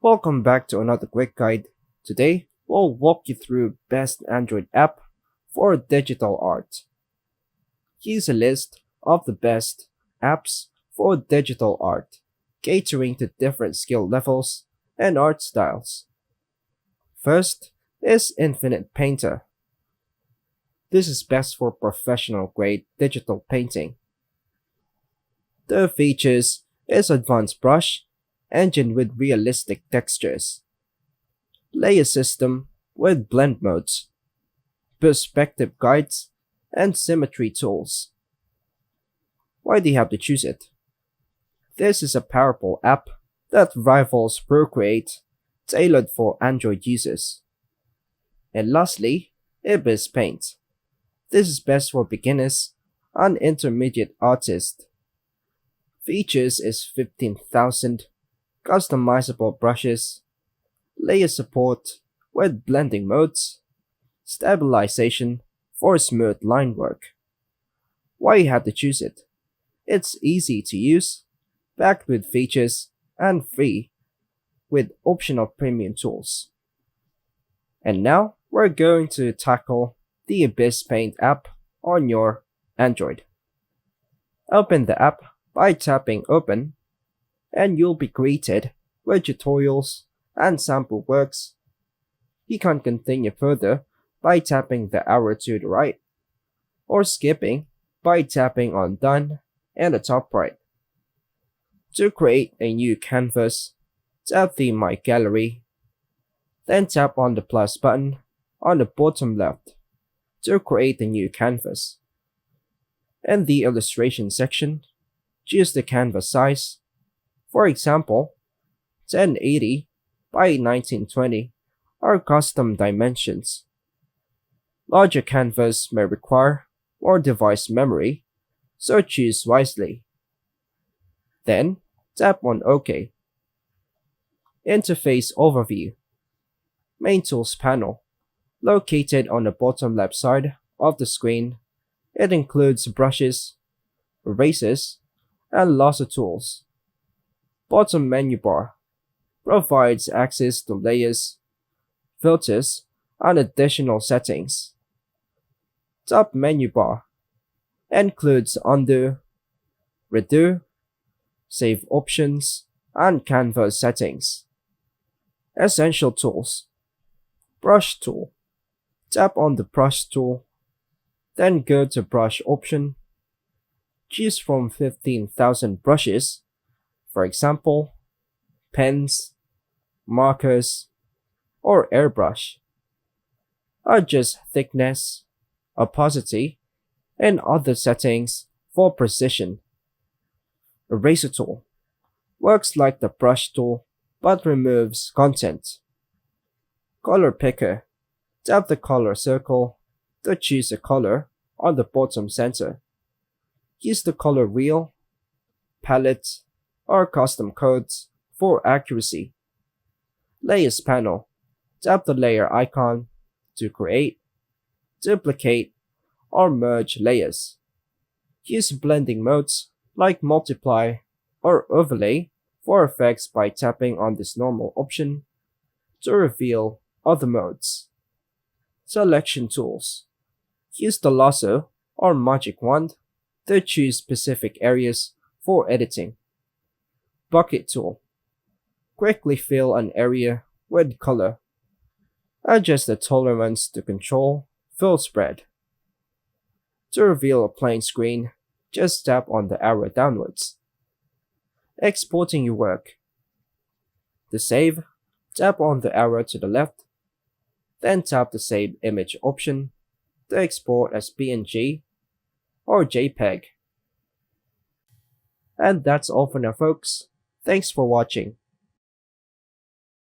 Welcome back to another quick guide. Today, we'll walk you through best Android app for digital art. Here's a list of the best apps for digital art, catering to different skill levels and art styles. First is Infinite Painter. This is best for professional grade digital painting. The features is advanced brush, engine with realistic textures, layer system with blend modes, perspective guides, and symmetry tools. Why do you have to choose it? This is a powerful app that rivals Procreate, tailored for Android users. And lastly, Ibis Paint. This is best for beginners and intermediate artists. Features is 15,000 customizable brushes, layer support with blending modes, stabilization for smooth line work. Why you have to choose it? It's easy to use, packed with features, and free with optional premium tools. And now we're going to tackle the Abyss Paint app on your Android. Open the app by tapping Open, and you'll be greeted with tutorials and sample works. You can continue further by tapping the arrow to the right, or skipping by tapping on Done in the top right. To create a new canvas, tap the My Gallery, then tap on the plus button on the bottom left to create a new canvas. In the illustration section, choose the canvas size. For example, 1080 by 1920 are custom dimensions. Larger canvas may require more device memory, so choose wisely. Then, tap on OK. Interface Overview. Main Tools panel. Located on the bottom left side of the screen, it includes brushes, erasers, and lasso tools. Bottom menu bar provides access to layers, filters, and additional settings. Top menu bar includes undo, redo, save options, and canvas settings. Essential tools. Brush tool. Tap on the brush tool, then go to brush option. Choose from 15,000 brushes, for example, pens, markers, or airbrush. Adjust thickness, opacity, and other settings for precision. Eraser tool works like the brush tool but removes content. Color picker. Tap the color circle to choose a color on the bottom center. Use the color wheel, palette, or custom codes for accuracy. Layers panel. Tap the layer icon to create, duplicate, or merge layers. Use blending modes like multiply or overlay for effects by tapping on this normal option to reveal other modes. Selection tools. Use the lasso or magic wand to choose specific areas for editing. Bucket tool. Quickly fill an area with color. Adjust the tolerance to control fill spread. To reveal a plain screen, just tap on the arrow downwards. Exporting your work. To save, tap on the arrow to the left, then tap the Save Image option to export as PNG or JPEG. And that's all for now, folks. Thanks for watching.